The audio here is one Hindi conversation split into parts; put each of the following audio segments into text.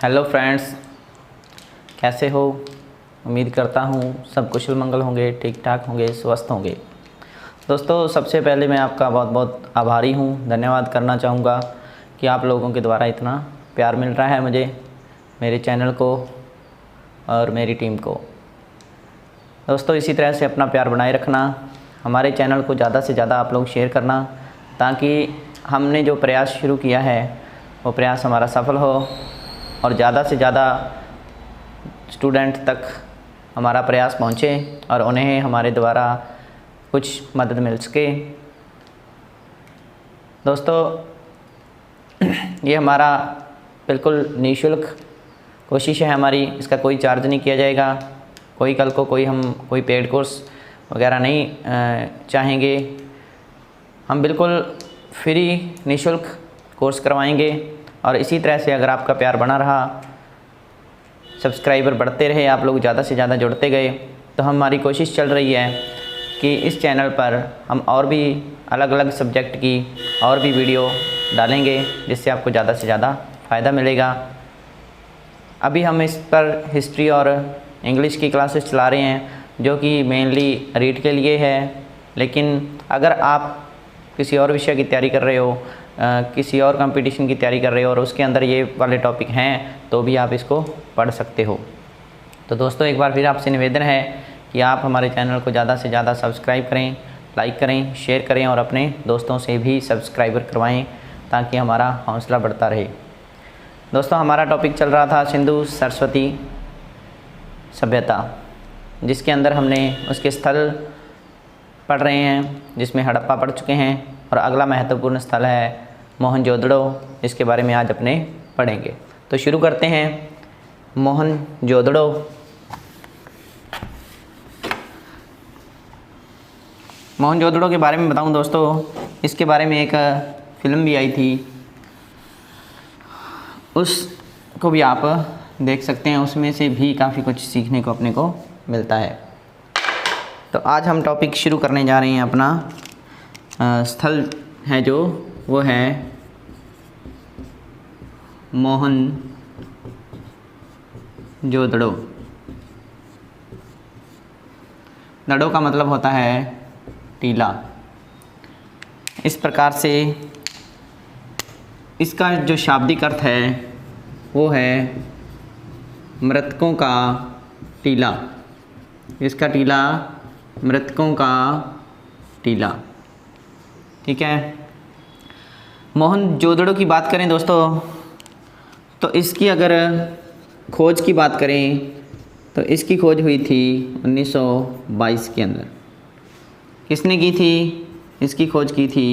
हेलो फ्रेंड्स, कैसे हो। उम्मीद करता हूँ सब कुशल मंगल होंगे, ठीक ठाक होंगे, स्वस्थ होंगे। दोस्तों, सबसे पहले मैं आपका बहुत बहुत आभारी हूँ, धन्यवाद करना चाहूँगा कि आप लोगों के द्वारा इतना प्यार मिल रहा है मुझे, मेरे चैनल को और मेरी टीम को। दोस्तों, इसी तरह से अपना प्यार बनाए रखना, हमारे चैनल को ज़्यादा से ज़्यादा आप लोग शेयर करना, ताकि हमने जो प्रयास शुरू किया है वो प्रयास हमारा सफल हो और ज़्यादा से ज़्यादा स्टूडेंट तक हमारा प्रयास पहुँचे और उन्हें हमारे द्वारा कुछ मदद मिल सके। दोस्तों, ये हमारा बिल्कुल निःशुल्क कोशिश है हमारी, इसका कोई चार्ज नहीं किया जाएगा। कोई कल को कोई पेड कोर्स वगैरह नहीं चाहेंगे। हम बिल्कुल फ्री निःशुल्क कोर्स करवाएंगे और इसी तरह से अगर आपका प्यार बना रहा, सब्सक्राइबर बढ़ते रहे, आप लोग ज़्यादा से ज़्यादा जुड़ते गए, तो हमारी कोशिश चल रही है कि इस चैनल पर हम और भी अलग अलग सब्जेक्ट की और भी वीडियो डालेंगे, जिससे आपको ज़्यादा से ज़्यादा फ़ायदा मिलेगा। अभी हम इस पर हिस्ट्री और इंग्लिश की क्लासेस चला रहे हैं, जो कि मेनली रीड के लिए है। लेकिन अगर आप किसी और विषय की तैयारी कर रहे हो, किसी और कंपटीशन की तैयारी कर रहे हो और उसके अंदर ये वाले टॉपिक हैं, तो भी आप इसको पढ़ सकते हो। तो दोस्तों, एक बार फिर आपसे निवेदन है कि आप हमारे चैनल को ज़्यादा से ज़्यादा सब्सक्राइब करें, लाइक करें, शेयर करें और अपने दोस्तों से भी सब्सक्राइबर करवाएं, ताकि हमारा हौसला बढ़ता रहे। दोस्तों, हमारा टॉपिक चल रहा था सिंधु सरस्वती सभ्यता, जिसके अंदर हमने उसके स्थल पढ़ रहे हैं, जिसमें हड़प्पा पढ़ चुके हैं और अगला महत्वपूर्ण स्थल है मोहनजोदड़ो, जिसके बारे में आज अपने पढ़ेंगे। तो शुरू करते हैं। मोहनजोदड़ो मोहनजोदड़ो के बारे में बताऊं दोस्तों, इसके बारे में एक फ़िल्म भी आई थी, उसको भी आप देख सकते हैं। उसमें से भी काफ़ी कुछ सीखने को अपने को मिलता है। तो आज हम टॉपिक शुरू करने जा रहे हैं। अपना स्थल है जो वो है मोहनजोदड़ो। दड़ो का मतलब होता है टीला। इस प्रकार से इसका जो शाब्दिक अर्थ है वो है मृतकों का टीला। इसका टीला मृतकों का टीला, ठीक है। मोहनजोदड़ो की बात करें दोस्तों, तो इसकी अगर खोज की बात करें तो इसकी खोज हुई थी 1922 के अंदर। किसने की थी? इसकी खोज की थी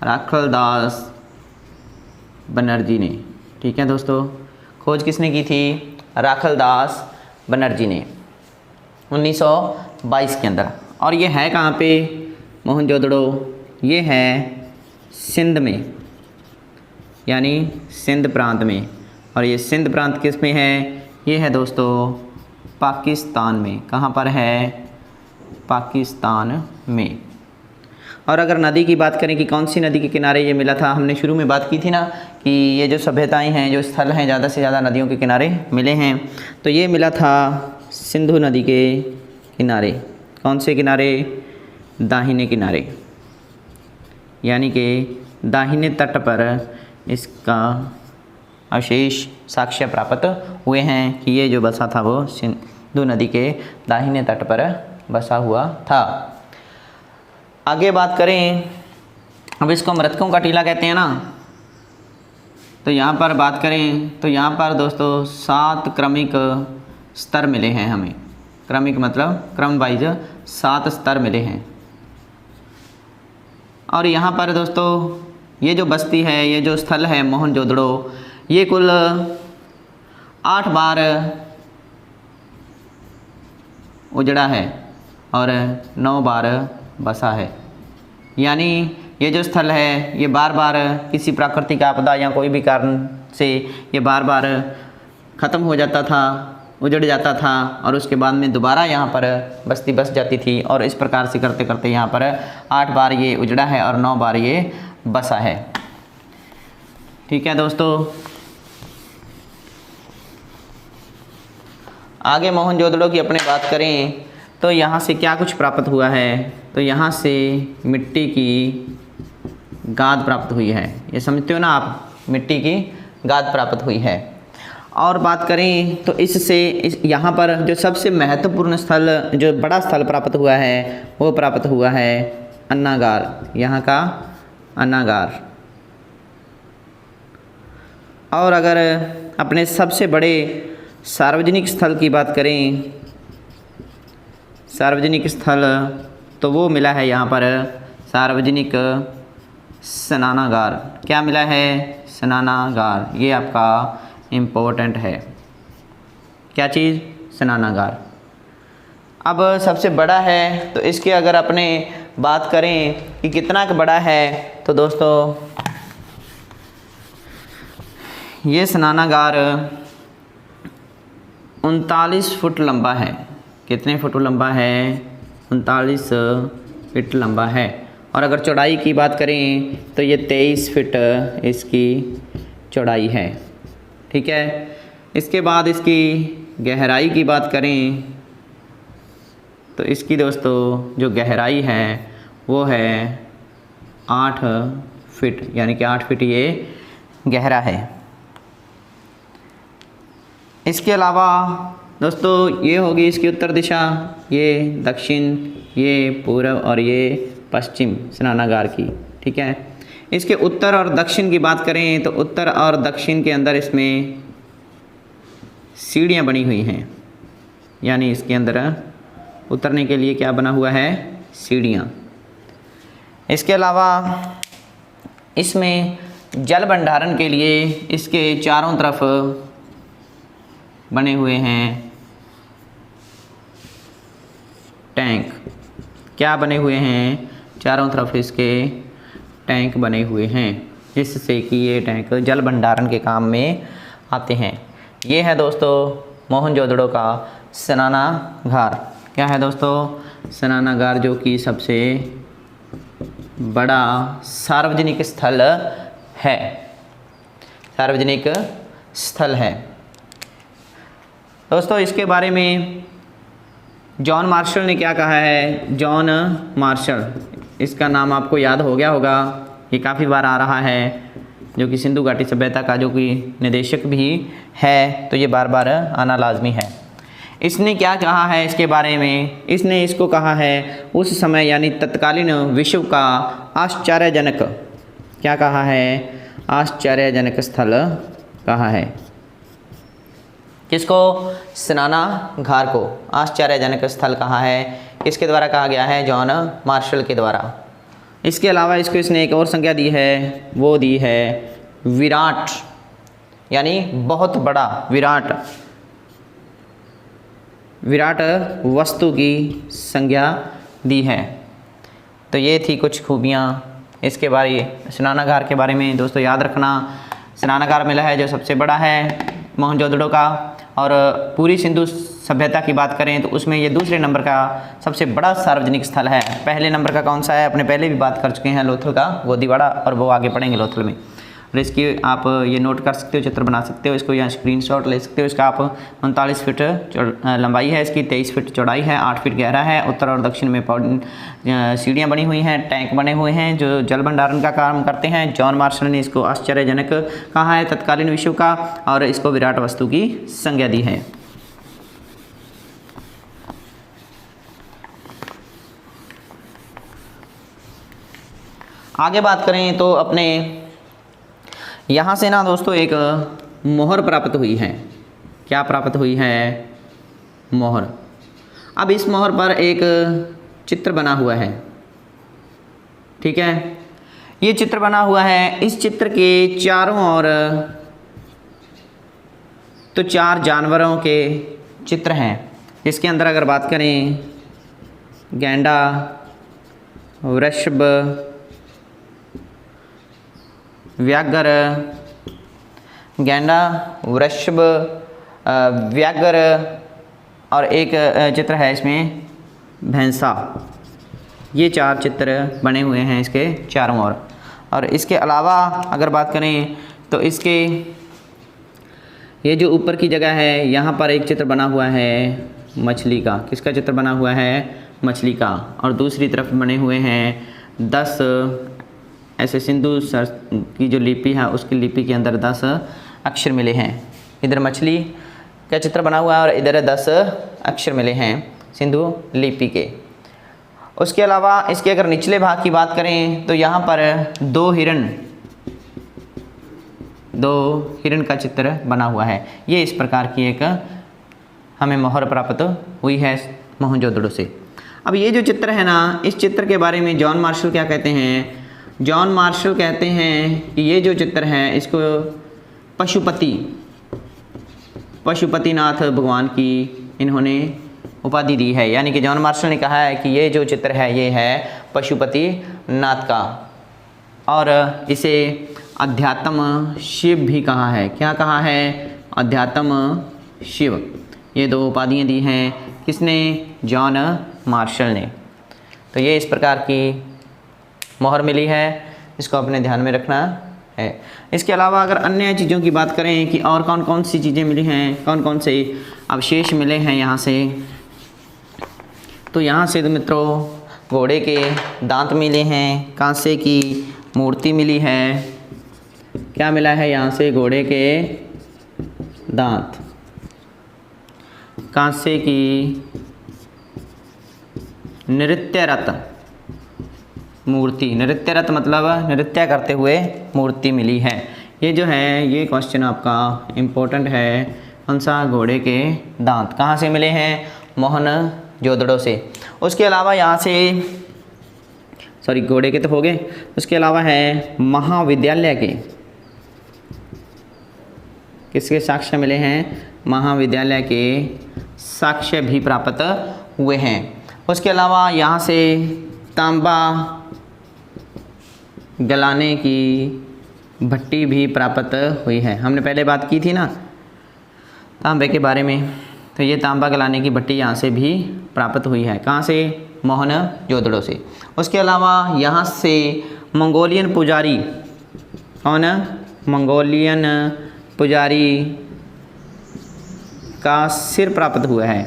राखलदास बनर्जी ने, ठीक है दोस्तों। खोज किसने की थी? राखलदास बनर्जी ने 1922 के अंदर। और ये है कहाँ पे मोहनजोदड़ो? ये है सिंध में, यानी सिंध प्रांत में। और ये सिंध प्रांत किस में है? ये है दोस्तों पाकिस्तान में। कहाँ पर है? पाकिस्तान में। और अगर नदी की बात करें कि कौन सी नदी के किनारे ये मिला था, हमने शुरू में बात की थी ना कि ये जो सभ्यताएं हैं, जो स्थल हैं, ज़्यादा से ज़्यादा नदियों के किनारे मिले हैं। तो ये मिला था सिंधु नदी के किनारे। कौन से किनारे? दाहिने किनारे, यानी कि दाहिने तट पर इसका अवशेष साक्ष्य प्राप्त हुए हैं कि ये जो बसा था वो सिंधु नदी के दाहिने तट पर बसा हुआ था। आगे बात करें, अब इसको मृतकों का टीला कहते हैं ना, तो यहाँ पर बात करें तो यहाँ पर दोस्तों 7 क्रमिक स्तर मिले हैं हमें। क्रमिक मतलब क्रम वाइज 7 स्तर मिले हैं। और यहाँ पर दोस्तों ये जो बस्ती है, ये जो स्थल है मोहनजोदड़ो, ये कुल 8 बार उजड़ा है और 9 बार बसा है। यानी ये जो स्थल है ये बार बार किसी प्राकृतिक आपदा या कोई भी कारण से ये बार बार ख़त्म हो जाता था, उजड़ जाता था और उसके बाद में दोबारा यहाँ पर बस्ती बस जाती थी। और इस प्रकार से करते करते यहाँ पर 8 बार ये उजड़ा है और 9 बार ये बसा है। ठीक है दोस्तों। आगे मोहनजोदड़ो की अपने बात करें तो यहाँ से क्या कुछ प्राप्त हुआ है, तो यहाँ से मिट्टी की गाद प्राप्त हुई है। ये समझते हो ना आप, मिट्टी की गाद प्राप्त हुई है। और बात करें तो इससे यहाँ पर जो सबसे महत्वपूर्ण स्थल, जो बड़ा स्थल प्राप्त हुआ है, वो प्राप्त हुआ है अन्नागार, यहाँ का अन्नागार। और अगर अपने सबसे बड़े सार्वजनिक स्थल की बात करें, सार्वजनिक स्थल, तो वो मिला है यहाँ पर सार्वजनिक स्नानागार। क्या मिला है? स्नानागार। ये आपका इम्पोर्टेंट है। क्या चीज़? स्नानागार। अब सबसे बड़ा है तो इसके अगर अपने बात करें कि कितना बड़ा है, तो दोस्तों ये स्नानागार 39 फुट लंबा है। कितने फुट लंबा है? 39 फीट लंबा है। और अगर चौड़ाई की बात करें तो ये 23 फीट इसकी चौड़ाई है। ठीक है। इसके बाद इसकी गहराई की बात करें तो इसकी दोस्तों जो गहराई है वो है 8 फीट, यानी कि 8 फीट ये गहरा है। इसके अलावा दोस्तों ये होगी इसकी उत्तर दिशा, ये दक्षिण, ये पूर्व और ये पश्चिम स्नानागार की। ठीक है। इसके उत्तर और दक्षिण की बात करें तो उत्तर और दक्षिण के अंदर इसमें सीढ़ियाँ बनी हुई हैं, यानी इसके अंदर उतरने के लिए क्या बना हुआ है? सीढ़ियाँ। इसके अलावा इसमें जल भंडारण के लिए इसके चारों तरफ बने हुए हैं टैंक। क्या बने हुए हैं? चारों तरफ इसके टैंक बने हुए हैं, जिससे कि ये टैंक जल भंडारण के काम में आते हैं। ये है दोस्तों मोहनजोदड़ो का स्नानागार। क्या है दोस्तों? स्नानागार, जो कि सबसे बड़ा सार्वजनिक स्थल है। सार्वजनिक स्थल है दोस्तों। इसके बारे में जॉन मार्शल ने क्या कहा है? जॉन मार्शल, इसका नाम आपको याद हो गया होगा, ये काफ़ी बार आ रहा है, जो कि सिंधु घाटी सभ्यता का जो कि निदेशक भी है, तो ये बार बार आना लाजमी है। इसने क्या कहा है इसके बारे में? इसने इसको कहा है उस समय यानी तत्कालीन विश्व का आश्चर्यजनक, क्या कहा है? आश्चर्यजनक स्थल कहा है। किसको? स्नानागार को आश्चर्यजनक स्थल कहा है। किसके द्वारा कहा गया है? जॉन मार्शल के द्वारा। इसके अलावा इसको इसने एक और संज्ञा दी है, वो दी है विराट, यानी बहुत बड़ा, विराट, विराट वस्तु की संज्ञा दी है। तो ये थी कुछ खूबियाँ इसके बारे, स्नानागार के बारे में। दोस्तों याद रखना, स्नानागार मिला है जो सबसे बड़ा है मोहनजोदड़ो का, और पूरी सिंधु सभ्यता की बात करें तो उसमें ये दूसरे नंबर का सबसे बड़ा सार्वजनिक स्थल है। पहले नंबर का कौन सा है? अपने पहले भी बात कर चुके हैं, लोथल का गोदीवाड़ा, और वो आगे पढ़ेंगे लोथल में। और इसकी आप ये नोट कर सकते हो, चित्र बना सकते हो, इसको यहाँ स्क्रीनशॉट ले सकते हो। इसका आप 39 फीट लंबाई है इसकी, 23 फीट चौड़ाई है, 8 फीट गहरा है। उत्तर और दक्षिण में सीढ़ियाँ बनी हुई हैं, टैंक बने हुए हैं जो जल भंडारण का काम करते हैं। जॉन मार्शल ने इसको आश्चर्यजनक कहा है, तत्कालीन विश्व का, और इसको विराट वस्तु की संज्ञा दी है। आगे बात करें तो अपने यहाँ से ना दोस्तों एक मोहर प्राप्त हुई है। क्या प्राप्त हुई है? मोहर। अब इस मोहर पर एक चित्र बना हुआ है। ठीक है। ये चित्र बना हुआ है, इस चित्र के चारों ओर तो 4 जानवरों के चित्र हैं। इसके अंदर अगर बात करें, गैंडा, वृषभ, व्याघ्र, गैंडा, वृषभ, व्याघ्र, और एक चित्र है इसमें भैंसा। ये 4 चित्र बने हुए हैं इसके चारों ओर। और इसके अलावा अगर बात करें तो इसके ये जो ऊपर की जगह है यहाँ पर एक चित्र बना हुआ है मछली का। किसका चित्र बना हुआ है? मछली का। और दूसरी तरफ बने हुए हैं 10 ऐसे सिंधु सर की जो लिपि है उसकी लिपि के अंदर 10 अक्षर मिले हैं। इधर मछली का चित्र बना हुआ है और इधर 10 अक्षर मिले हैं सिंधु लिपि के। उसके अलावा इसके अगर निचले भाग की बात करें तो यहाँ पर दो हिरण का चित्र बना हुआ है। ये इस प्रकार की एक हमें मोहर प्राप्त हुई है मोहनजोदड़ो से। अब ये जो चित्र है ना, इस चित्र के बारे में जॉन मार्शल क्या कहते हैं? जॉन मार्शल कहते हैं कि ये जो चित्र है इसको पशुपतिनाथ भगवान की इन्होंने उपाधि दी है। यानी कि जॉन मार्शल ने कहा है कि ये जो चित्र है ये है पशुपतिनाथ का, और इसे अध्यात्म शिव भी कहा है। क्या कहा है? अध्यात्म शिव। ये दो उपाधियाँ दी हैं किसने? जॉन मार्शल ने। तो ये इस प्रकार की मोहर मिली है, इसको अपने ध्यान में रखना है। इसके अलावा अगर अन्य चीज़ों की बात करें कि और कौन कौन सी चीज़ें मिली हैं, कौन कौन से अवशेष मिले हैं यहाँ से, तो यहाँ से तो मित्रों घोड़े के दांत मिले हैं, कांसे की मूर्ति मिली है। क्या मिला है यहाँ से? घोड़े के दांत, कांसे की नृत्यरत मूर्ति। नृत्यरत मतलब नृत्य करते हुए मूर्ति मिली है। ये जो है ये क्वेश्चन आपका इम्पोर्टेंट है। कौन सा? घोड़े के दांत कहाँ से मिले हैं? मोहनजोदड़ो से। उसके अलावा यहाँ से घोड़े के तो हो गए। उसके अलावा है महाविद्यालय के, किसके साक्ष्य मिले हैं? महाविद्यालय के साक्ष्य भी प्राप्त हुए हैं। उसके अलावा यहाँ से तांबा गलाने की भट्टी भी प्राप्त हुई है। हमने पहले बात की थी ना तांबे के बारे में, तो ये तांबा गलाने की भट्टी यहाँ से भी प्राप्त हुई है। कहाँ से? मोहनजोदड़ो से। उसके अलावा यहाँ से मंगोलियन पुजारी, कौन? मंगोलियन पुजारी का सिर प्राप्त हुआ है।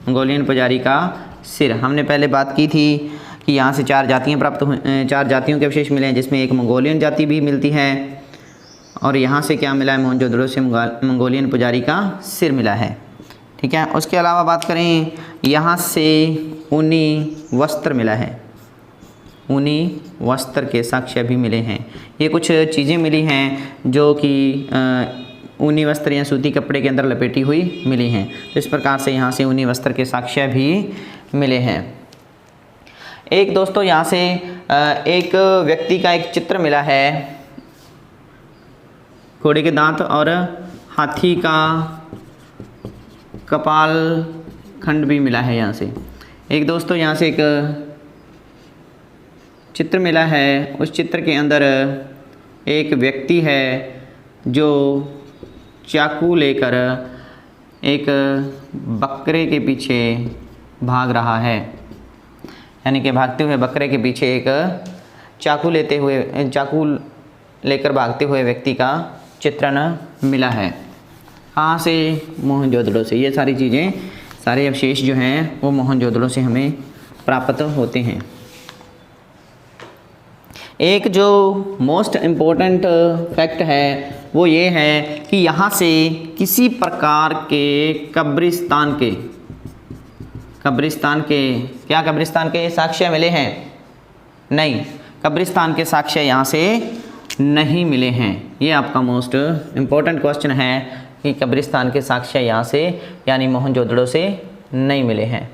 मंगोलियन पुजारी का सिर। हमने पहले बात की थी कि यहाँ से 4 जातियाँ प्राप्त हुई, 4 जातियों के अवशेष मिले हैं जिसमें एक मंगोलियन जाति भी मिलती है। और यहाँ से क्या मिला है? मोहनजोदड़ो से मंगोलियन पुजारी का सिर मिला है। ठीक है। उसके अलावा बात करें यहाँ से ऊनी वस्त्र मिला है, ऊनी वस्त्र के साक्ष्य भी मिले हैं। ये कुछ चीज़ें मिली हैं जो कि ऊनी वस्त्र या सूती कपड़े के अंदर लपेटी हुई मिली हैं। तो इस प्रकार से यहाँ से ऊनी वस्त्र के साक्ष्य भी मिले हैं। एक दोस्तों यहाँ से एक व्यक्ति का एक चित्र मिला है, घोड़े के दांत और हाथी का कपाल खंड भी मिला है। यहाँ से एक दोस्तों यहाँ से एक चित्र मिला है। उस चित्र के अंदर एक व्यक्ति है जो चाकू लेकर एक बकरे के पीछे भाग रहा है। यानी कि भागते हुए बकरे के पीछे एक चाकू लेकर भागते हुए व्यक्ति का चित्रण मिला है। कहाँ से? मोहनजोदड़ो से। ये सारी चीज़ें, सारे अवशेष जो हैं वो मोहनजोदड़ो से हमें प्राप्त होते हैं। एक जो मोस्ट इम्पोर्टेंट फैक्ट है वो ये है कि यहाँ से किसी प्रकार के कब्रिस्तान के साक्ष्य मिले हैं? नहीं, कब्रिस्तान के साक्ष्य यहाँ से नहीं मिले हैं। ये आपका मोस्ट इम्पोर्टेंट क्वेश्चन है कि कब्रिस्तान के साक्ष्य यहाँ से यानी मोहनजोदड़ो से नहीं मिले हैं।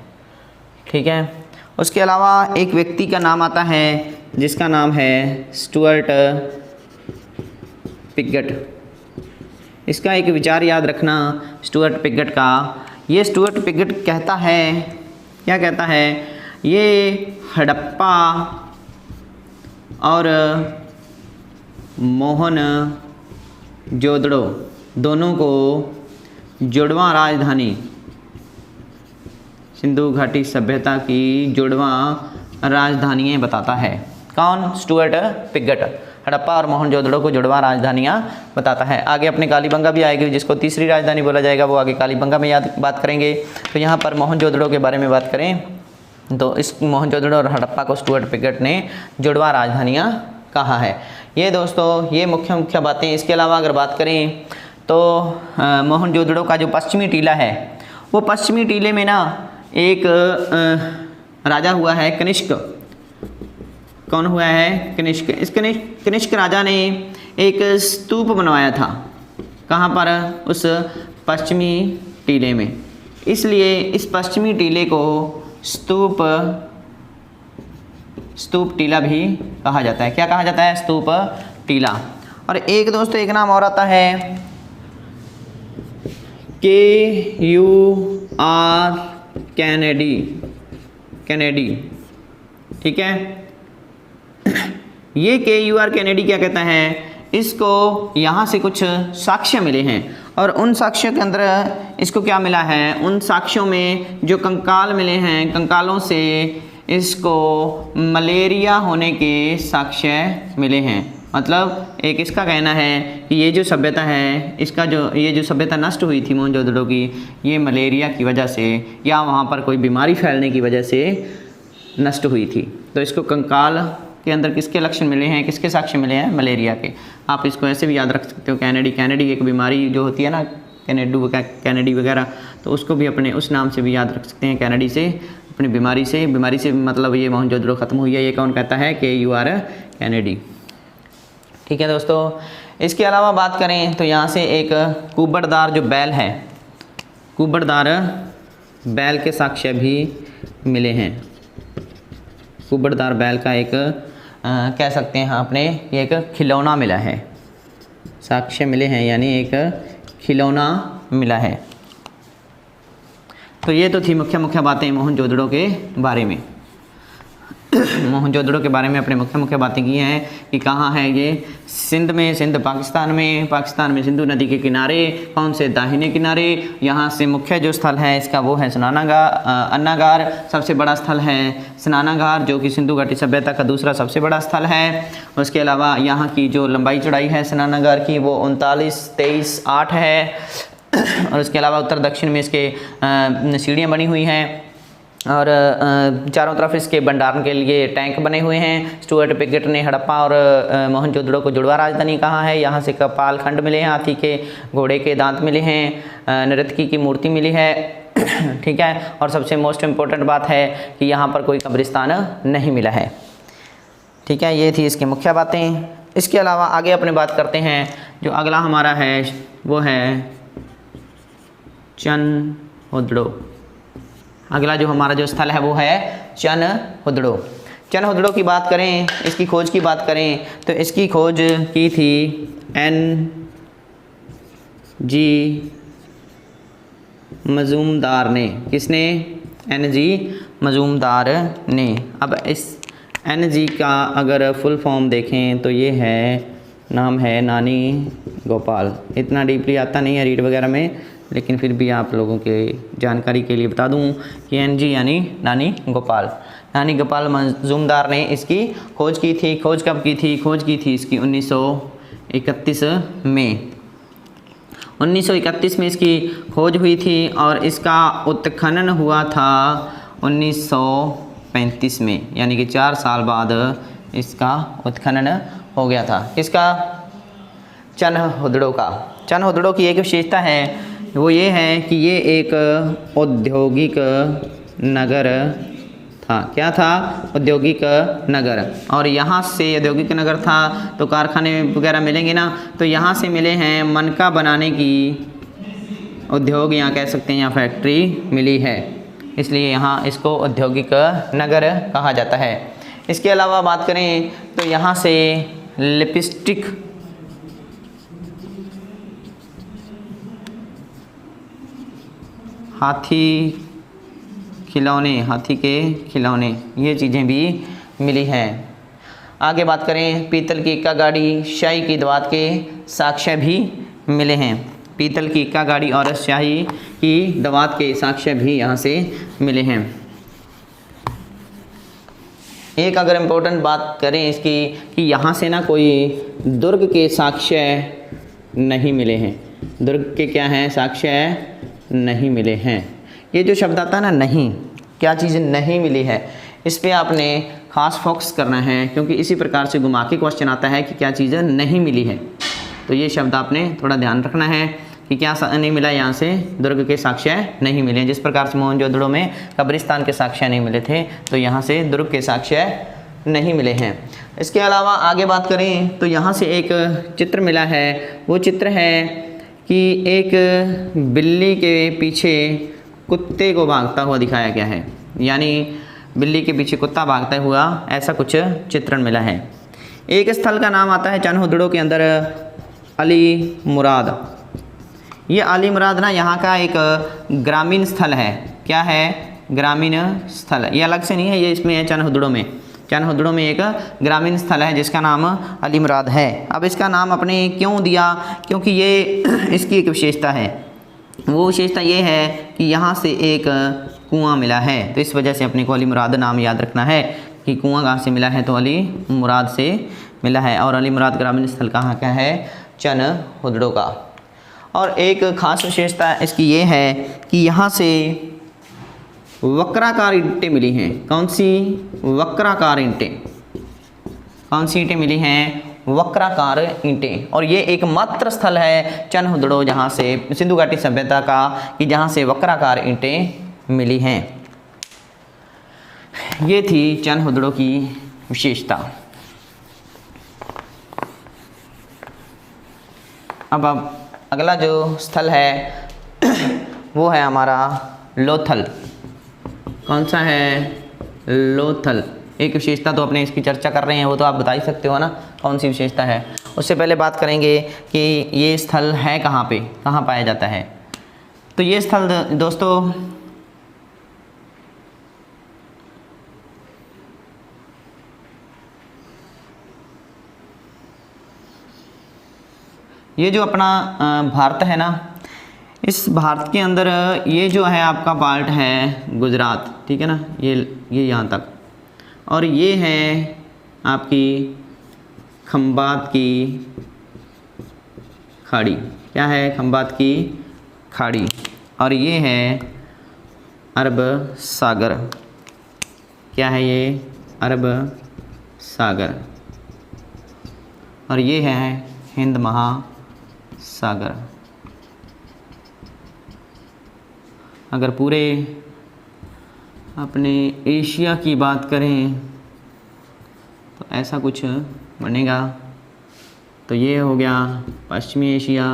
ठीक है। उसके अलावा एक व्यक्ति का नाम आता है जिसका नाम है स्टुअर्ट पिगट। इसका एक विचार याद रखना स्टुअर्ट पिगट का। ये स्टुअर्ट पिगट कहता है, क्या कहता है? ये हड़प्पा और मोहनजोदड़ो दोनों को जुड़वां राजधानी, सिंधु घाटी सभ्यता की जुड़वां राजधानियाँ बताता है। कौन? Stuart Piggott. हड़प्पा और मोहनजोदड़ो को जुड़वा राजधानियाँ बताता है। आगे अपने कालीबंगा भी आएगी, जिसको तीसरी राजधानी बोला जाएगा, वो आगे कालीबंगा में बात करेंगे। तो यहाँ पर मोहनजोदड़ो के बारे में बात करें तो इस मोहनजोदड़ो और हड़प्पा को स्टुअर्ट पिगोट ने जुड़वा राजधानियाँ कहा है। ये दोस्तों ये मुख्य बातें। इसके अलावा अगर बात करें तो मोहनजोदड़ो का जो पश्चिमी टीला है, वो पश्चिमी टीले में ना एक राजा हुआ है कनिष्क। कौन हुआ है? कनिष्क। इस कनिष्क राजा ने एक स्तूप बनवाया था। कहाँ पर? उस पश्चिमी टीले में। इसलिए इस पश्चिमी टीले को स्तूप टीला भी कहा जाता है। क्या कहा जाता है? स्तूप टीला। और एक दोस्तों एक नाम और आता है KUR कैनेडी। ठीक है, ये KUR कैनेडी क्या कहता है? इसको यहाँ से कुछ साक्ष्य मिले हैं और उन साक्ष्यों के अंदर इसको क्या मिला है? उन साक्ष्यों में जो कंकाल मिले हैं, कंकालों से इसको मलेरिया होने के साक्ष्य मिले हैं। मतलब एक इसका कहना है कि ये जो सभ्यता है, इसका ये जो सभ्यता नष्ट हुई थी मोहनजोदड़ो की, ये मलेरिया की वजह से या वहाँ पर कोई बीमारी फैलने की वजह से नष्ट हुई थी। तो इसको कंकाल के अंदर किसके लक्षण मिले हैं, किसके साक्ष्य मिले हैं? मलेरिया के। आप इसको ऐसे भी याद रख सकते हो, कैनेडी एक बीमारी जो होती है ना, कैनेडी वगैरह, तो उसको भी अपने उस नाम से भी याद रख सकते हैं, कैनेडी से, अपनी बीमारी से मतलब ये मोहनजोदड़ो ख़त्म हुई है, ये कौन कहता है? KUR Kennedy. ठीक है दोस्तों, इसके अलावा बात करें तो यहाँ से एक कुबड़दार जो बैल है, कुबड़दार बैल के साक्ष्य भी मिले हैं। कुबड़दार बैल का एक कह सकते हैं अपने एक खिलौना मिला है, साक्ष्य मिले हैं, यानी एक खिलौना मिला है। तो ये तो थी मुख्य बातें मोहनजोदड़ो के बारे में। मोहनजोदड़ो के बारे में अपने मुख्य बातें की हैं कि कहाँ है ये? सिंध में, सिंध पाकिस्तान में सिंधु नदी के किनारे। कौन से? दाहिने किनारे। यहाँ से मुख्य जो स्थल है इसका वो है अन्नागार। सबसे बड़ा स्थल है स्नानागार, जो कि सिंधु घाटी सभ्यता का दूसरा सबसे बड़ा स्थल है। उसके अलावा यहाँ की जो लंबाई चौड़ाई है स्नानागार की वो 39-23-8 है। और उसके अलावा उत्तर दक्षिण में इसके सीढ़ियाँ बनी हुई हैं और चारों तरफ इसके भंडारण के लिए टैंक बने हुए हैं। स्टुअर्ट पिगोट ने हड़प्पा और मोहनजोदड़ो को जुड़वा राजधानी कहा है। यहाँ से कपाल खंड मिले हैं, हाथी के घोड़े के दांत मिले हैं, नर्तकी की मूर्ति मिली है। ठीक है, और सबसे मोस्ट इम्पोर्टेंट बात है कि यहाँ पर कोई कब्रिस्तान नहीं मिला है। ठीक है, ये थी इसकी मुख्य बातें। इसके अलावा आगे अपने बात करते हैं, जो अगला हमारा है वो है चनहुदड़ो। अगला जो हमारा जो स्थल है वो है चनहुदड़ो। चनहुदड़ो की बात करें, इसकी खोज की बात करें तो इसकी खोज की थी NG मजूमदार ने। किसने? NG मजूमदार ने। अब इस NG का अगर फुल फॉर्म देखें तो ये है, नाम है नानी गोपाल। इतना डीपली आता नहीं है रीड वगैरह में, लेकिन फिर भी आप लोगों के जानकारी के लिए बता दूं कि NG यानी नानी गोपाल। नानी गोपाल मजूमदार ने इसकी खोज की थी। खोज कब की थी? खोज की थी इसकी 1931 में। 1931 में इसकी खोज हुई थी और इसका उत्खनन हुआ था 1935 में, यानी कि 4 साल बाद इसका उत्खनन हो गया था। किसका? चनहुदड़ो का। चनहुदड़ो की एक विशेषता है वो ये है कि ये एक औद्योगिक नगर था। क्या था? औद्योगिक नगर। और यहाँ से औद्योगिक नगर था तो कारखाने वगैरह मिलेंगे ना, तो यहाँ से मिले हैं मनका बनाने की उद्योग, यहाँ कह सकते हैं, यहाँ फैक्ट्री मिली है, इसलिए यहाँ इसको औद्योगिक नगर कहा जाता है। इसके अलावा बात करें तो यहाँ से लिपस्टिक हाथी के खिलौने, ये चीज़ें भी मिली हैं। आगे बात करें, पीतल की इक्का गाड़ी, शाही की दवात के साक्ष्य भी मिले हैं। पीतल की इक्का गाड़ी और शाही की दवात के साक्ष्य भी यहाँ से मिले हैं। एक अगर इम्पोर्टेंट बात करें इसकी कि यहाँ से ना कोई दुर्ग के साक्ष्य नहीं मिले हैं, दुर्ग के क्या हैं साक्ष्य नहीं मिले हैं। ये जो शब्द आता है ना नहीं, क्या चीज़ नहीं मिली है, इस पर आपने खास फोकस करना है, क्योंकि इसी प्रकार से घुमा के क्वेश्चन आता है कि क्या चीज़ नहीं मिली है। तो ये शब्द आपने थोड़ा ध्यान रखना है कि क्या नहीं मिला, यहाँ से दुर्ग के साक्ष्य नहीं मिले। जिस प्रकार से मोहनजोदड़ो में कब्रिस्तान के साक्ष्य नहीं मिले थे, तो यहाँ से दुर्ग के साक्ष्य नहीं मिले हैं। इसके अलावा आगे बात करें तो यहाँ से एक चित्र मिला है, वो चित्र है कि एक बिल्ली के पीछे कुत्ते को भागता हुआ दिखाया गया है, यानी बिल्ली के पीछे कुत्ता भागता हुआ ऐसा कुछ चित्रण मिला है। एक स्थल का नाम आता है चनहुदड़ो के अंदर अली मुराद। ये अली मुराद ना यहाँ का एक ग्रामीण स्थल है। क्या है? ग्रामीण स्थल। ये अलग से नहीं है, ये इसमें है चनहुदड़ो में। चनहुदड़ो में एक ग्रामीण स्थल है जिसका नाम अली मुराद है। अब इसका नाम अपने क्यों दिया? क्योंकि ये इसकी एक विशेषता है। वो विशेषता ये है कि यहाँ से एक कुआं मिला है, तो इस वजह से अपने को अली मुराद नाम याद रखना है कि कुआं कहाँ से मिला है, तो अली मुराद से मिला है। और अली मुराद ग्रामीण स्थल कहाँ का है? चनहुदड़ो का। और एक खास विशेषता इसकी ये है कि यहाँ से वक्राकार ईंटें मिली हैं। कौन सी? वक्राकार ईंटें। कौन सी ईंटें मिली हैं? वक्राकार ईंटें। और ये एकमात्र स्थल है चनहुदड़ो जहाँ से सिंधु घाटी सभ्यता का कि जहाँ से वक्राकार ईंटें मिली हैं। ये थी चनहुदड़ो की विशेषता। अब अगला जो स्थल है वो है हमारा लोथल। कौन सा है? लोथल। एक विशेषता तो अपने इसकी चर्चा कर रहे हैं, वो तो आप बता ही सकते हो ना कौन सी विशेषता है। उससे पहले बात करेंगे कि ये स्थल है कहाँ पे, कहाँ पाया जाता है। तो ये स्थल दोस्तों ये जो अपना भारत है ना, इस भारत के अंदर ये जो है आपका पार्ट है गुजरात, ठीक है ना, ये यहाँ तक। और ये है आपकी खंबात की खाड़ी। क्या है? खंबात की खाड़ी। और ये है अरब सागर। क्या है ये? अरब सागर। और ये है हिंद महासागर। अगर पूरे अपने एशिया की बात करें तो ऐसा कुछ बनेगा। तो ये हो गया पश्चिमी एशिया,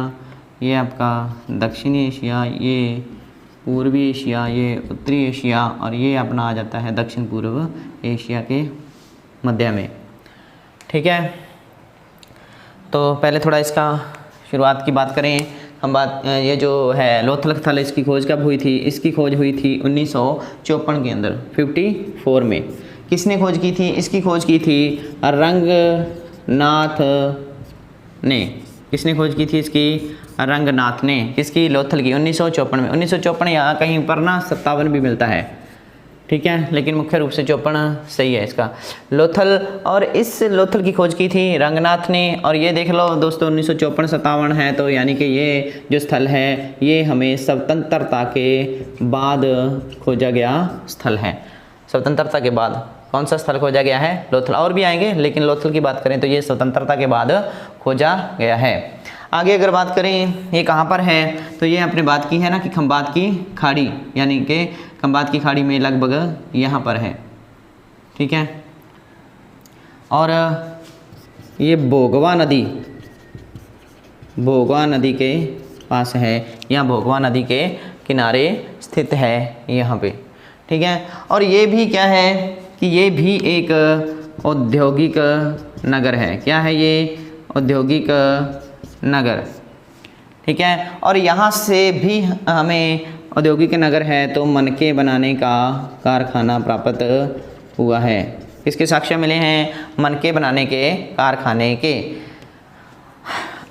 ये आपका दक्षिणी एशिया, ये पूर्वी एशिया, ये उत्तरी एशिया, और ये अपना आ जाता है दक्षिण पूर्व एशिया के मध्य में। ठीक है, तो पहले थोड़ा इसका शुरुआत की बात करें हम। ये जो है लोथल स्थल, इसकी खोज कब हुई थी? इसकी खोज हुई थी 1954 के अंदर, 54 में। किसने खोज की थी? इसकी खोज की थी रंगनाथ ने। किसने खोज की थी इसकी? रंगनाथ ने। किसकी? लोथल की। 1954 में। 1954 यहाँ कहीं पर ना 57 भी मिलता है, ठीक है, लेकिन मुख्य रूप से 54 सही है इसका। लोथल, और इस लोथल की खोज की थी रंगनाथ ने। और ये देख लो दोस्तों 1954-57 है, तो यानी कि ये जो स्थल है ये हमें स्वतंत्रता के बाद खोजा गया स्थल है। स्वतंत्रता के बाद कौन सा स्थल खोजा गया है? लोथल। और भी आएंगे, लेकिन लोथल की बात करें तो ये स्वतंत्रता के बाद खोजा गया है। आगे अगर बात करें ये कहाँ पर है, तो ये आपने बात की है ना कि खंबात की खाड़ी, यानी कि खंबात की खाड़ी में लगभग यहाँ पर है, ठीक है। और ये भोगवा नदी, भोगवा नदी के पास है, यहाँ भोगवा नदी के किनारे स्थित है यहाँ पे, ठीक है। और ये भी क्या है कि ये भी एक औद्योगिक नगर है। क्या है ये? औद्योगिक नगर, ठीक है। और यहाँ से भी हमें औद्योगिक नगर है तो मनके बनाने का कारखाना प्राप्त हुआ है। किसके साक्ष्य मिले हैं? मनके बनाने के कारखाने के।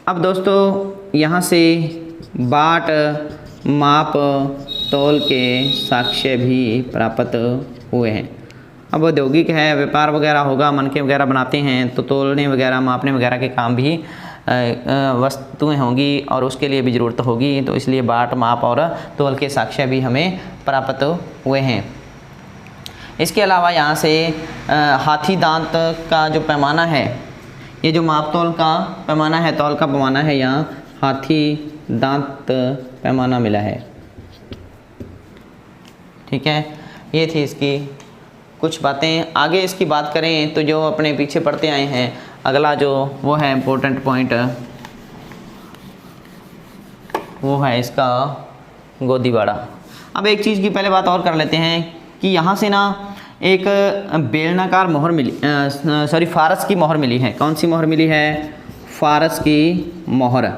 अब दोस्तों यहाँ से बाट माप तौल के साक्ष्य भी प्राप्त हुए हैं। अब औद्योगिक है, व्यापार वगैरह होगा, मनके वगैरह बनाते हैं तो तोलने वगैरह मापने वगैरह के काम भी वस्तुएं होंगी और उसके लिए भी ज़रूरत होगी, तो इसलिए बाट माप और तोल के साक्ष्य भी हमें प्राप्त हुए हैं। इसके अलावा यहाँ से हाथी दांत का जो पैमाना है, ये जो माप तोल का पैमाना है, तौल का पैमाना है, यहाँ हाथी दांत पैमाना मिला है। ठीक है, ये थी इसकी कुछ बातें। आगे इसकी बात करें तो जो अपने पीछे पढ़ते आए हैं, अगला जो वो है इम्पोर्टेंट पॉइंट, वो है इसका गोदीबाड़ा। अब एक चीज़ की पहले बात और कर लेते हैं कि यहाँ से ना एक बेलनाकार मोहर मिली, फारस की मोहर मिली है। कौन सी मोहर मिली है? फारस की मोहर।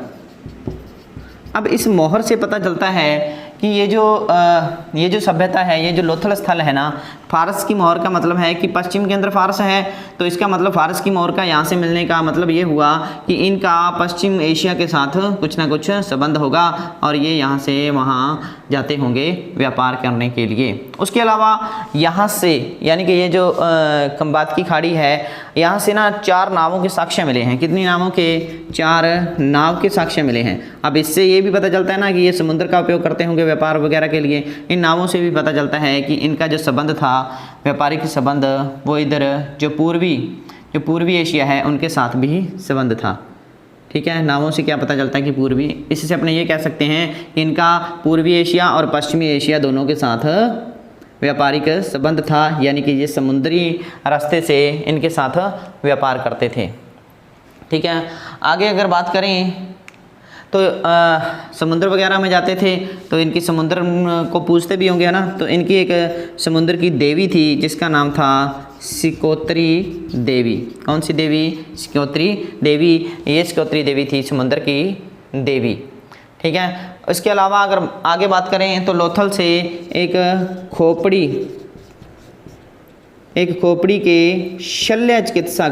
अब इस मोहर से पता चलता है कि ये जो सभ्यता है, ये जो लोथल स्थल है ना, फारस की मोहर का मतलब है कि पश्चिम के अंदर फारस है, तो इसका मतलब फारस की मोहर का यहाँ से मिलने का मतलब ये हुआ कि इनका पश्चिम एशिया के साथ कुछ ना कुछ संबंध होगा और ये यहाँ से वहाँ जाते होंगे व्यापार करने के लिए। उसके अलावा यहाँ से यानी कि ये जो खंबात की खाड़ी है, यहाँ से ना 4 नावों के साक्ष्य मिले हैं। कितनी नावों के? 4 नाव के साक्ष्य मिले हैं। अब इससे ये भी पता चलता है ना कि ये समुद्र का उपयोग करते होंगे व्यापार वगैरह के लिए। इन नावों से भी पता चलता है कि इनका जो संबंध था, व्यापारिक संबंध, वो इधर जो पूर्वी एशिया है उनके साथ भी संबंध था। ठीक है, नावों से क्या पता चलता है कि पूर्वी, इससे अपने ये कह सकते हैं कि इनका पूर्वी एशिया और पश्चिमी एशिया दोनों के साथ व्यापारिक संबंध था, यानी कि ये समुद्री रास्ते से इनके साथ व्यापार करते थे। ठीक है, आगे अगर बात करें तो समुद्र वगैरह में जाते थे तो इनकी समुद्र को पूजते भी होंगे, है ना। तो इनकी एक समुद्र की देवी थी जिसका नाम था सिकोत्री देवी। कौन सी देवी? सिकोत्री देवी। ये सिकोत्री देवी थी समुद्र की देवी। ठीक है, इसके अलावा अगर आगे बात करें तो लोथल से एक खोपड़ी के शल्य चिकित्सा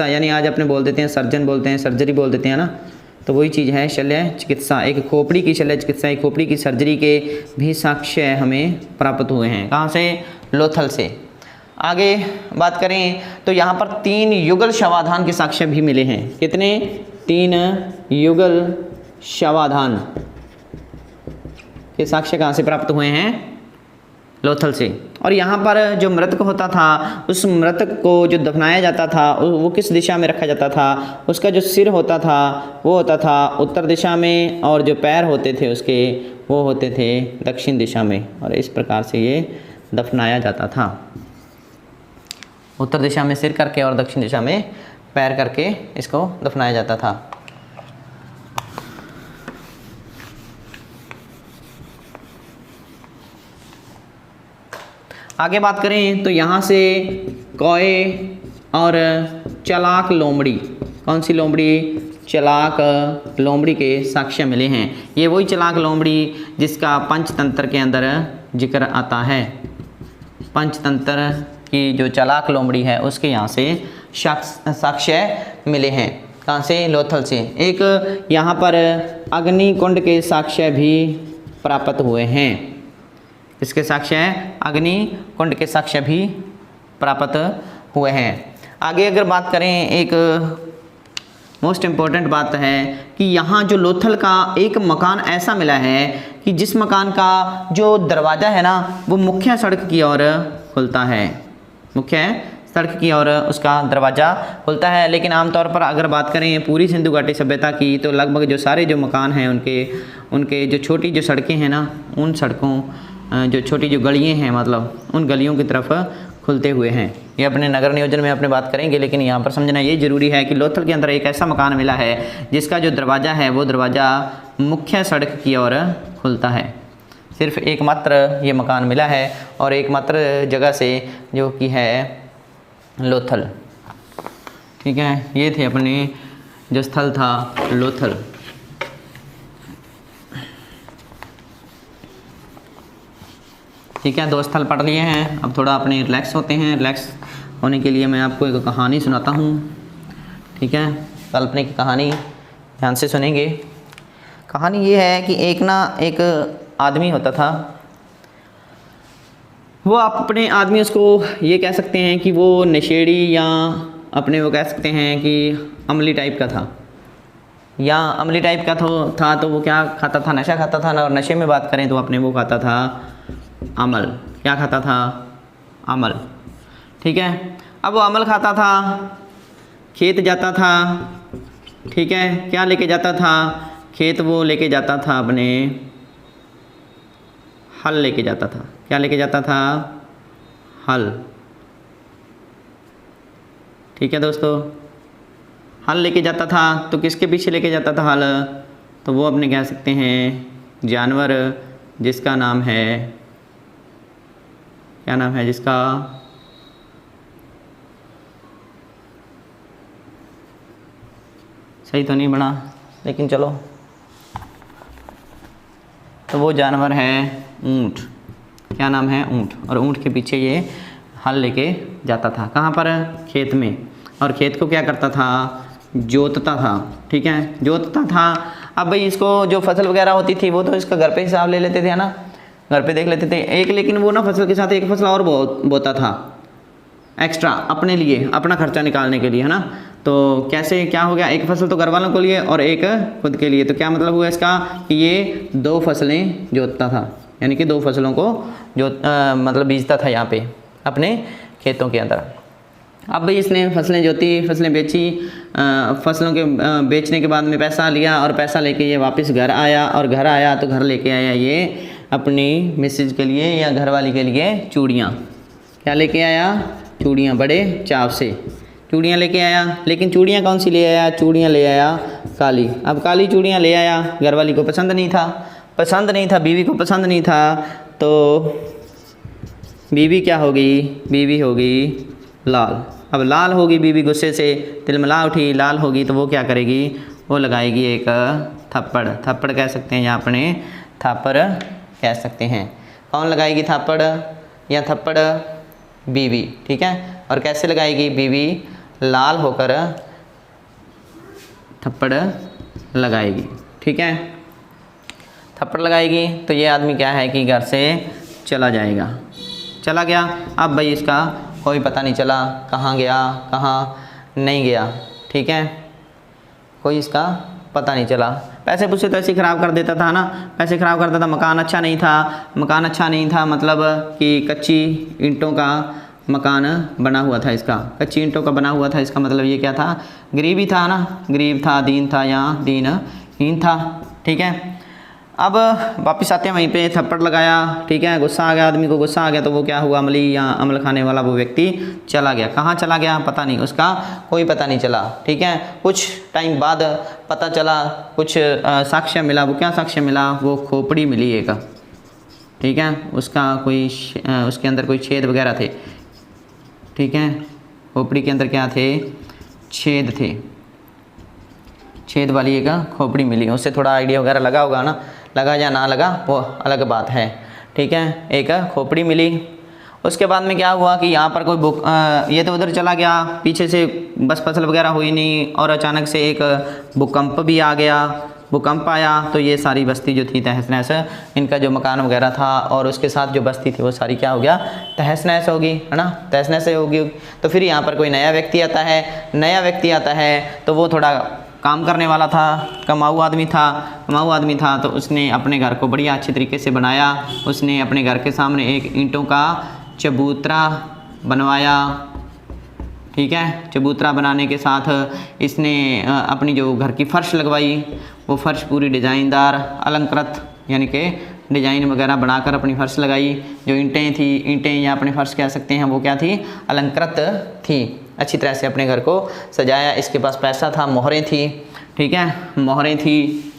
यानी आज अपने बोल देते हैं सर्जन बोलते हैं, सर्जरी बोल देते हैं ना, तो वही चीज़ है शल्य चिकित्सा। एक खोपड़ी की शल्य चिकित्सा, एक खोपड़ी की सर्जरी के भी साक्ष्य हमें प्राप्त हुए हैं। कहाँ से? लोथल से। आगे बात करें तो यहाँ पर 3 युगल शवाधान के साक्ष्य भी मिले हैं। कितने? 3 युगल शवाधान के साक्ष्य कहाँ से प्राप्त हुए हैं? लोथल से। और यहाँ पर जो मृतक होता था, उस मृतक को जो दफनाया जाता था वो किस दिशा में रखा जाता था? उसका जो सिर होता था वो होता था उत्तर दिशा में, और जो पैर होते थे उसके वो होते थे दक्षिण दिशा में, और इस प्रकार से ये दफनाया जाता था। उत्तर दिशा में सिर करके और दक्षिण दिशा में पैर करके इसको दफनाया जाता था। आगे बात करें तो यहाँ से कौए और चलाक लोमड़ी, कौन सी लोमड़ी? चलाक लोमड़ी के साक्ष्य मिले हैं। ये वही चलाक लोमड़ी जिसका पंचतंत्र के अंदर जिक्र आता है। पंचतंत्र की जो चलाक लोमड़ी है उसके यहाँ से साक्ष्य मिले हैं। कहाँ से? लोथल से। एक यहाँ पर अग्निकुंड के साक्ष्य भी प्राप्त हुए हैं। इसके साक्ष्य हैं? अग्निकुंड के साक्ष्य भी प्राप्त हुए हैं। आगे अगर बात करें, एक मोस्ट इम्पोर्टेंट बात है कि यहाँ जो लोथल का एक मकान ऐसा मिला है कि जिस मकान का जो दरवाज़ा है ना वो मुख्य सड़क की ओर खुलता है। मुख्य सड़क की ओर उसका दरवाज़ा खुलता है। लेकिन आमतौर पर अगर बात करें पूरी सिंधु घाटी सभ्यता की तो लगभग जो सारे जो मकान हैं उनके जो छोटी जो सड़कें हैं ना, उन सड़कों जो छोटी जो गलियाँ हैं मतलब उन गलियों की तरफ खुलते हुए हैं। ये अपने नगर नियोजन में अपने बात करेंगे, लेकिन यहाँ पर समझना ये ज़रूरी है कि लोथल के अंदर एक ऐसा मकान मिला है जिसका जो दरवाज़ा है वो दरवाज़ा मुख्य सड़क की ओर खुलता है। सिर्फ एकमात्र ये मकान मिला है और एकमात्र जगह से जो कि है लोथल। ठीक है, ये थे अपने जो स्थल था लोथल। ठीक है, 2 स्थल पढ़ लिए हैं। अब थोड़ा अपने रिलैक्स होते हैं। रिलैक्स होने के लिए मैं आपको एक कहानी सुनाता हूँ। ठीक है, काल्पनिक कहानी ध्यान से सुनेंगे। कहानी ये है कि एक आदमी होता था वो अपने आदमी उसको ये कह सकते हैं कि वो नशेड़ी या अपने वो कह सकते हैं कि अमली टाइप का था, या अमली टाइप का था तो वो क्या खाता था, नशा खाता था ना। और नशे में बात करें तो अपने वो खाता था अमल। क्या खाता था? अमल। ठीक है। अब वो अमल खाता था, खेत जाता था। ठीक है। क्या लेके जाता था? खेत वो लेके जाता था अपने हल लेके जाता था। क्या लेके जाता था? हल। ठीक है दोस्तों, हल लेके जाता था तो किसके पीछे लेके जाता था हल? तो वो अपने कह सकते हैं जानवर, जिसका नाम है, क्या नाम है जिसका? सही तो नहीं बना लेकिन चलो, तो वो जानवर है ऊँट। क्या नाम है? ऊँट। और ऊँट के पीछे ये हल लेके जाता था। कहाँ पर? खेत में। और खेत को क्या करता था? जोतता था। ठीक है, जोतता था। अब भाई इसको जो फसल वगैरह होती थी वो तो इसका घर पे हिसाब ले लेते थे, है ना, घर पे देख लेते थे एक, लेकिन वो ना फसल के साथ एक फसल और बोता था एक्स्ट्रा अपने लिए, अपना खर्चा निकालने के लिए, है ना। तो कैसे क्या हो गया? एक फसल तो घर वालों के लिए और एक खुद के लिए। तो क्या मतलब हुआ इसका कि ये 2 फसलें जोतता था, यानी कि 2 फसलों को मतलब बीजता था यहाँ पे अपने खेतों के अंदर। अब भाई इसने फसलें जोती, फसलें बेची, फसलों के बेचने के बाद में पैसा लिया और पैसा लेके ये वापस घर आया, और घर आया तो घर लेके आया ये अपनी मिसेज के लिए या घरवाली के लिए चूड़ियाँ। क्या लेके आया? चूड़ियाँ। बड़े चाव से चूड़ियाँ लेके आया, लेकिन चूड़ियाँ कौन सी ले आया? चूड़ियाँ ले आया काली। अब काली चूड़ियाँ ले आया, घरवाली को पसंद नहीं था, बीवी को पसंद नहीं था। तो बीवी क्या होगी? बीवी होगी लाल। अब लाल होगी बीवी, गुस्से से तिलमिला उठी, लाल होगी तो वो क्या करेगी? वो लगाएगी एक थप्पड़। थप्पड़ कह सकते हैं या अपने थापड़ कह सकते हैं। कौन लगाएगी थापड़ या थप्पड़? बीवी। ठीक है। और कैसे लगाएगी? बीवी लाल होकर थप्पड़ लगाएगी। ठीक है, थप्पड़ लगाएगी तो ये आदमी क्या है कि घर से चला जाएगा। चला गया। अब भाई इसका कोई पता नहीं चला कहाँ गया, कहाँ नहीं गया। ठीक है, कोई इसका पता नहीं चला। पैसे पूछे तो ऐसे ख़राब कर देता था ना, पैसे ख़राब करता था। मकान अच्छा नहीं था, मतलब कि कच्ची ईंटों का मकान बना हुआ था इसका, कच्ची ईंटों का बना हुआ था। इसका मतलब ये क्या था? गरीबी था ना, गरीब था, दीन था या दीनहीन था। ठीक है। अब वापस आते हैं वहीं पे, थप्पड़ लगाया। ठीक है, गुस्सा आ गया, आदमी को गुस्सा आ गया तो वो क्या हुआ? अमली या अमल खाने वाला वो व्यक्ति चला गया। कहाँ चला गया? पता नहीं, उसका कोई पता नहीं चला। ठीक है, कुछ टाइम बाद पता चला, कुछ साक्ष्य मिला। वो क्या साक्ष्य मिला? वो खोपड़ी मिली एक। ठीक है, उसका कोई उसके अंदर कोई छेद वगैरह थे। ठीक है, खोपड़ी के अंदर क्या थे? छेद थे, छेद वाली एक खोपड़ी मिली। उससे थोड़ा आइडिया वगैरह लगा होगा ना, लगा या ना लगा वो अलग बात है। ठीक है, एक खोपड़ी मिली। उसके बाद में क्या हुआ कि यहाँ पर कोई ये तो उधर चला गया, पीछे से बस फसल वगैरह हुई नहीं, और अचानक से एक भूकंप भी आ गया। भूकंप आया तो ये सारी बस्ती जो थी तहस नहस, इनका जो मकान वगैरह था और उसके साथ जो बस्ती थी वो सारी क्या हो गया? तहस नहस होगी, है ना, तहस नहस होगी। तो फिर यहाँ पर कोई नया व्यक्ति आता है, तो वो थोड़ा काम करने वाला था, कमाऊ आदमी था। तो उसने अपने घर को बढ़िया अच्छे तरीके से बनाया। उसने अपने घर के सामने एक ईंटों का चबूतरा बनवाया। ठीक है, चबूतरा बनाने के साथ इसने अपनी जो घर की फ़र्श लगवाई, वो फ़र्श पूरी डिज़ाइनदार अलंकृत, यानी कि डिज़ाइन वगैरह बनाकर अपनी फ़र्श लगाई। जो ईंटें या अपने फ़र्श कह सकते हैं, वो क्या थी? अलंकृत थी। अच्छी तरह से अपने घर को सजाया। इसके पास पैसा था, मोहरें थी। ठीक है, मोहरें थी।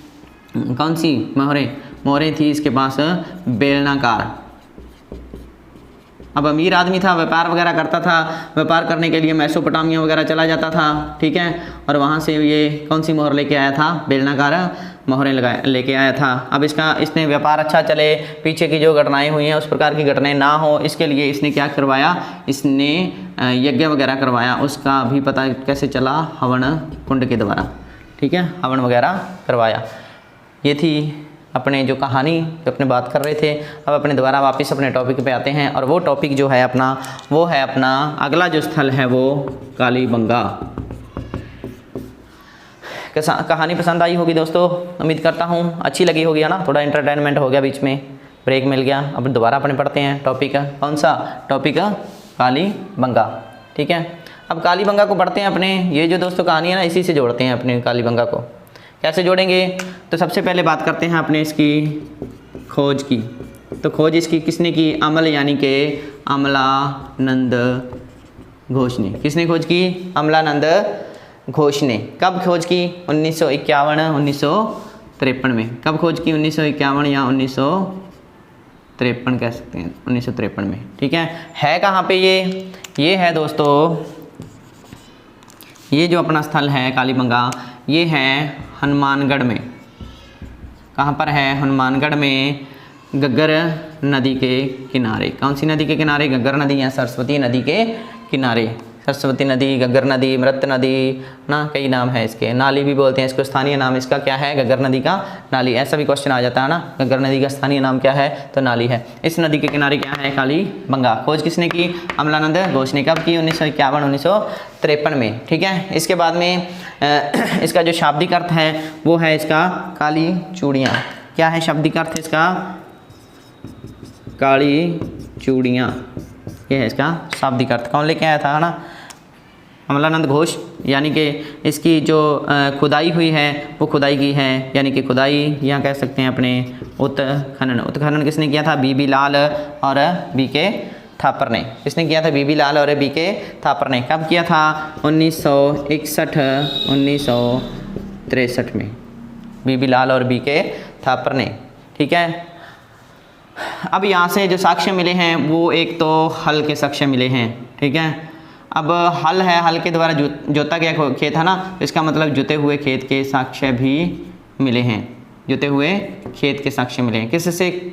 कौन सी मोहरें थी इसके पास? बेलनाकार। अब अमीर आदमी था, व्यापार वगैरह करता था। व्यापार करने के लिए मेसोपोटामिया वगैरह चला जाता था। ठीक है, और वहाँ से ये कौन सी मोहर लेके आया था? बेलनाकार मोहरें लेके आया था। अब इसने व्यापार अच्छा चले, पीछे की जो घटनाएं हुई हैं उस प्रकार की घटनाएं ना हो, इसके लिए इसने क्या करवाया? इसने यज्ञ वगैरह करवाया। उसका भी पता कैसे चला? हवन कुंड के द्वारा। ठीक है, हवन वगैरह करवाया। ये थी अपने जो कहानी जो अपने बात कर रहे थे, अब अपने दोबारा वापस अपने टॉपिक पे आते हैं। और वो टॉपिक जो है अपना, वो है अपना अगला जो स्थल है वो कालीबंगा। कहानी पसंद आई होगी दोस्तों, उम्मीद करता हूँ अच्छी लगी होगी, है ना। थोड़ा एंटरटेनमेंट हो गया, बीच में ब्रेक मिल गया। अब दोबारा अपने पढ़ते हैं टॉपिक, कौन सा टॉपिक? कालीबंगा। ठीक है, अब कालीबंगा को पढ़ते हैं अपने। ये जो दोस्तों कहानी है ना, इसी से जोड़ते हैं अपने कालीबंगा को। कैसे जोड़ेंगे? तो सबसे पहले बात करते हैं अपने इसकी खोज की। तो खोज इसकी किसने की? अमल यानी कि अमलानंद घोष ने। किसने खोज की? अमलानंद घोष ने। कब खोज की? 1951-1953 में। कब खोज की? 1951 या 1953 कह सकते हैं, 1953 में। ठीक है कहाँ पे ये है दोस्तों, ये जो अपना स्थल है कालीबंगा, ये है हनुमानगढ़ में। कहाँ पर है? हनुमानगढ़ में, घग्गर नदी के किनारे। कौन सी नदी के किनारे? घग्गर नदी या सरस्वती नदी के किनारे। सरस्वती नदी, घग्गर नदी, मृत नदी ना, कई नाम है इसके। नाली भी बोलते हैं इसको, स्थानीय नाम इसका क्या है? घग्गर नदी का नाली। ऐसा भी क्वेश्चन आ जाता है ना, घग्गर नदी का स्थानीय नाम क्या है? तो नाली है। इस नदी के किनारे क्या है? कालीबंगा। खोज किसने की? अमलानंद घोष ने। कब की? 1951-1953 में। ठीक है, इसके बाद में इसका जो शाब्दिक अर्थ है वो है इसका काली चूड़ियाँ। क्या है शाब्दिक अर्थ इसका? काली चूड़ियाँ, ये है इसका शाब्दिक अर्थ। कौन लेके आया था, है ना? अमलानंद घोष। यानी कि इसकी जो खुदाई हुई है वो खुदाई की है, यानी कि खुदाई यहाँ कह सकते हैं अपने उत्खनन। उत्खनन किसने किया था? बीबी लाल और बीके थापर ने। किसने किया था? बीबी लाल और बीके थापर ने। कब किया था? 1961-1963 में, बीबी लाल और बीके थापर ने। ठीक है, अब यहाँ से जो साक्ष्य मिले हैं वो एक तो हल के साक्ष्य मिले हैं। ठीक है, अब हल है, हल के द्वारा जोता गया खेत है ना, तो इसका मतलब जुते हुए खेत के साक्ष्य भी मिले हैं। जुते हुए खेत के साक्ष्य मिले हैं। किससे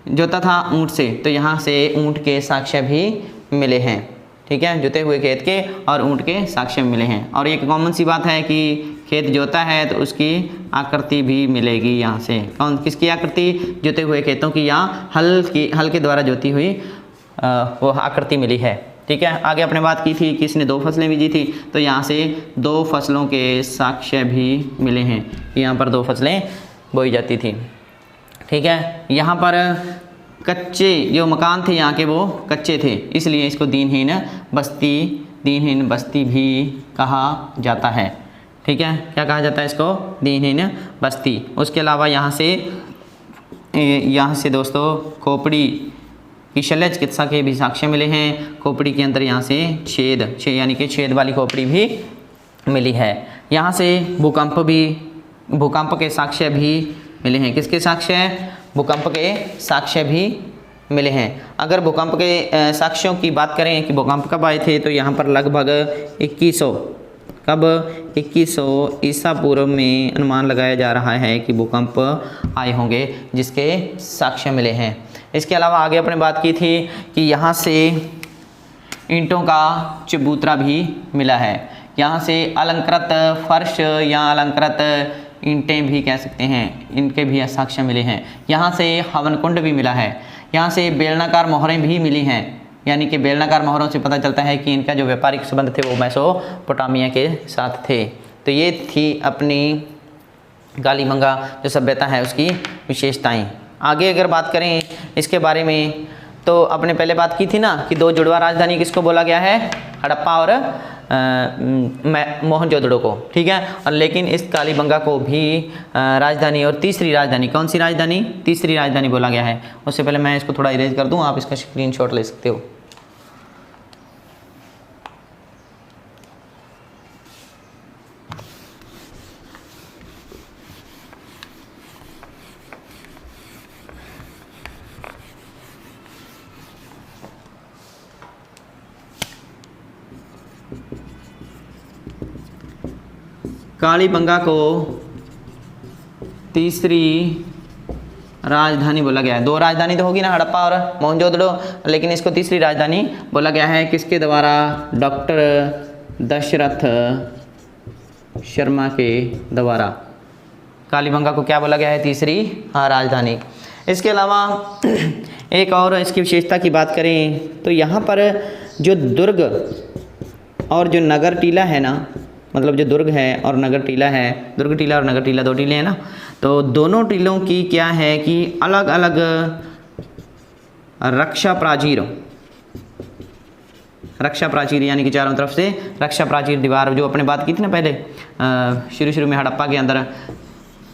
जोता था? ऊँट से, तो यहाँ से ऊँट के साक्ष्य भी मिले हैं। ठीक है, जुते हुए खेत के और ऊँट के साक्ष्य मिले हैं। और एक कॉमन सी बात है कि खेत जोता है तो उसकी आकृति भी मिलेगी यहाँ से। कौन किसकी आकृति? जुते हुए खेतों की, यहाँ हल के द्वारा जोती हुई वो आकृति मिली है। ठीक है, आगे आपने बात की थी कि इसने 2 फसलें बीजी थी, तो यहाँ से 2 फसलों के साक्ष्य भी मिले हैं। यहाँ पर 2 फसलें बोई जाती थी। ठीक है, यहाँ पर कच्चे जो मकान थे यहाँ के वो कच्चे थे, इसलिए इसको दीनहीन बस्ती भी कहा जाता है। ठीक है, क्या कहा जाता है इसको? दीनहीन बस्ती। उसके अलावा यहाँ से दोस्तों खोपड़ी की शल्य चिकित्सा के भी साक्ष्य मिले हैं। खोपड़ी के अंदर यहाँ से छेद यानी कि छेद वाली खोपड़ी भी मिली है। यहाँ से भूकंप के साक्ष्य भी मिले हैं। किसके साक्ष्य? भूकंप के साक्ष्य भी मिले हैं। अगर भूकंप के साक्ष्यों की बात करें कि भूकंप कब आए थे, तो यहाँ पर लगभग 2100 ईसा पूर्व में अनुमान लगाया जा रहा है कि भूकंप आए होंगे, जिसके साक्ष्य मिले हैं। इसके अलावा आगे अपने बात की थी कि यहाँ से ईंटों का चबूतरा भी मिला है। यहाँ से अलंकृत फर्श या अलंकृत ईंटें भी कह सकते हैं, इनके भी साक्ष्य मिले हैं। यहाँ से हवन कुंड भी मिला है। यहाँ से बेलनाकार मोहरें भी मिली हैं, यानी कि बेलनाकार मोहरों से पता चलता है कि इनका जो व्यापारिक संबंध थे वो मेसोपोटामिया के साथ थे। तो ये थी अपनी कालीबंगा जो सभ्यता है उसकी विशेषताएं। आगे अगर बात करें इसके बारे में, तो अपने पहले बात की थी ना कि 2 जुड़वा राजधानी किसको बोला गया है? हड़प्पा और मोहनजोदड़ो को। ठीक है, और लेकिन इस कालीबंगा को भी राजधानी और तीसरी राजधानी, कौन सी राजधानी? तीसरी राजधानी बोला गया है। उससे पहले मैं इसको थोड़ा इरेज कर दूं, आप इसका स्क्रीनशॉट ले सकते हो। कालीबंगा को तीसरी राजधानी बोला गया है। 2 राजधानी तो होगी ना, हड़प्पा और मोहनजोदड़ो, लेकिन इसको तीसरी राजधानी बोला गया है। किसके द्वारा? डॉक्टर दशरथ शर्मा के द्वारा। कालीबंगा को क्या बोला गया है? तीसरी राजधानी। इसके अलावा एक और इसकी विशेषता की बात करें तो यहाँ पर जो दुर्ग और जो नगर टीला है ना, मतलब जो दुर्ग है और नगर टीला है, दुर्ग टीला और नगर टीला 2 टीले हैं ना, तो दोनों टीलों की क्या है कि अलग अलग रक्षा प्राचीर यानी कि चारों तरफ से रक्षा प्राचीर दीवार, जो अपने बात की थी ना पहले शुरू में हड़प्पा के अंदर,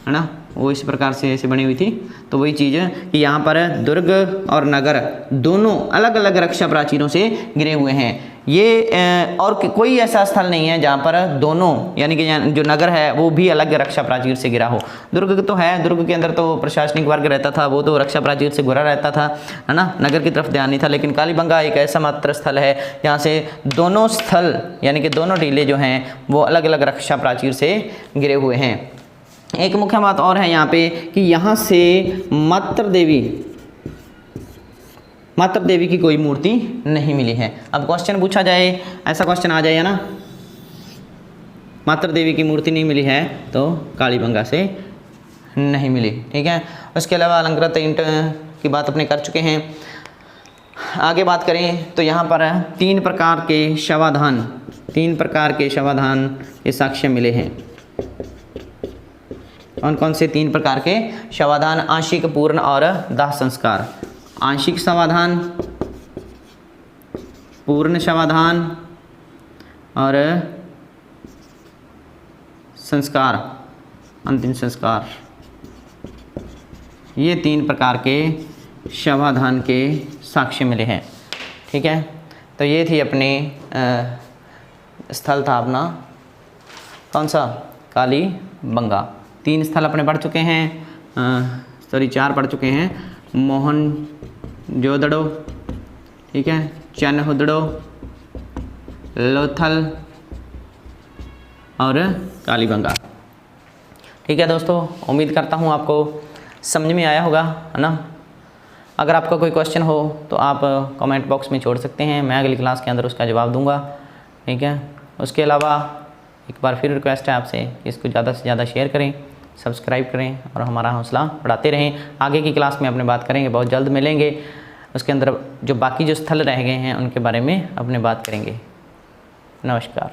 है ना, वो इस प्रकार से ऐसे बनी हुई थी। तो वही चीज़ है कि यहाँ पर दुर्ग और नगर दोनों अलग अलग रक्षा प्राचीरों से घिरे हुए हैं। ये और कोई ऐसा स्थल नहीं है जहाँ पर दोनों, यानी कि जो नगर है वो भी अलग रक्षा प्राचीर से घिरा हो। दुर्ग तो है, दुर्ग के अंदर तो प्रशासनिक वर्ग रहता था, वो तो रक्षा प्राचीर से घिरा रहता था, है ना, नगर की तरफ ध्यान नहीं था। लेकिन कालीबंगा एक ऐसा मात्र स्थल है जहाँ से दोनों स्थल यानी कि दोनों टीले जो हैं वो अलग अलग रक्षा प्राचीर से घिरे हुए हैं। एक मुख्य बात और है यहाँ पे कि यहाँ से मातृ देवी की कोई मूर्ति नहीं मिली है। अब क्वेश्चन पूछा जाए, ऐसा क्वेश्चन आ जाए ना, मातृ देवी की मूर्ति नहीं मिली है तो कालीबंगा से नहीं मिली, ठीक है। उसके अलावा अलंकृत ईंट की बात अपने कर चुके हैं। आगे बात करें तो यहाँ पर 3 प्रकार के शवाधान के साक्ष्य मिले हैं। कौन से 3 प्रकार के शवाधान? आंशिक, पूर्ण और दाह संस्कार। आंशिक शवाधान, पूर्ण शवाधान और संस्कार, अंतिम संस्कार, ये 3 प्रकार के शवाधान के साक्ष्य मिले हैं, ठीक है। तो ये थी अपने स्थल था अपना कौन सा? कालीबंगा। 3 स्थल अपने पढ़ चुके हैं, 4 पढ़ चुके हैं। मोहनजोदड़ो, ठीक है, चनहुदड़ो, लोथल और कालीबंगा, ठीक है दोस्तों। उम्मीद करता हूँ आपको समझ में आया होगा, है ना। अगर आपका कोई क्वेश्चन हो तो आप कमेंट बॉक्स में छोड़ सकते हैं, मैं अगली क्लास के अंदर उसका जवाब दूंगा, ठीक है। उसके अलावा एक बार फिर रिक्वेस्ट है आपसे कि इसको ज़्यादा से ज़्यादा शेयर करें, सब्सक्राइब करें और हमारा हौसला बढ़ाते रहें। आगे की क्लास में अपने बात करेंगे, बहुत जल्द मिलेंगे। उसके अंदर जो बाकी जो स्थल रह गए हैं उनके बारे में अपने बात करेंगे। नमस्कार।